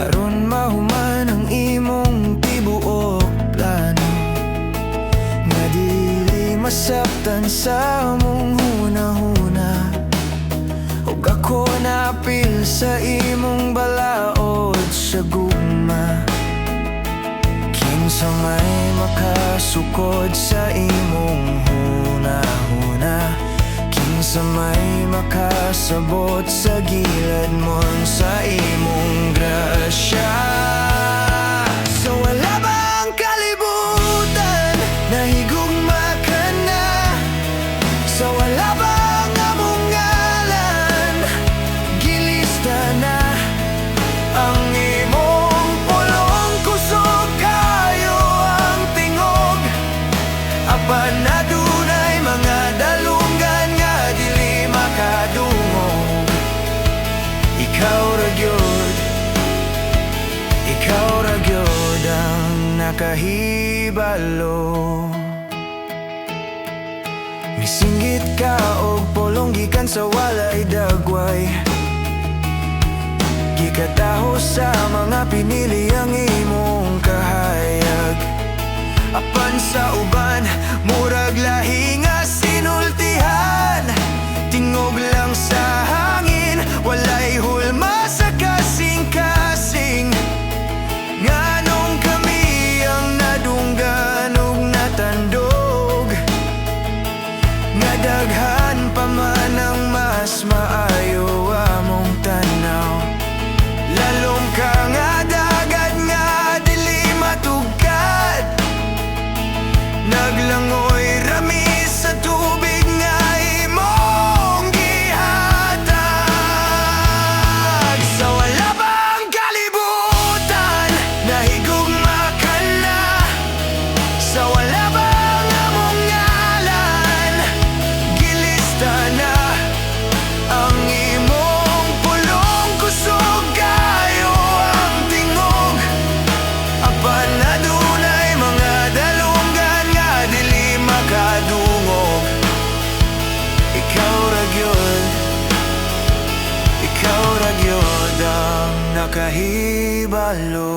aron mahuman ang imong tibuok plano, nga dili masabtan sa among hunahuna. Ug ako napil sa imong balaod sa gugma, kinsa may makasukod sa imong hunahuna, kinsa may makasabot sa gilad mon sa imong grasya. So wala bang kalibutan, nahigugma ka na? So wala bang among ngalan, gilista na ang imong pulong? Kusog kayo ang tingog, apan na dunay mga dalungan nga dili makadungog. Ikaw ra gyud, ikaw ra gyud ang nakahibalo. Misinggit ka og pulong gikan sa walay dagway, gikataho sa mga pinili ang imong kahayag. Apan sa uban, murag lahi nga sinultihan, tingog lang sa hangin, walay hulma sa kasing-kasing. Nganong kami ang nadunggan ug natandog, nga daghan pa man ang mas maayo among tanaw. Lalong ka nga dagat nga dili matugkad, naglangoy rami sa tubig nga imong gihatag. Sa wala bang kalibutan, nahigugma ka na? Sa wala bang among ngalan, gilista na ang imong pulong? Kusog kayo ang tingog, apan na dunay mga dalungan nga dili makadungog. Ikaw ra gyud, ikaw ra gyud ang nakahibalo.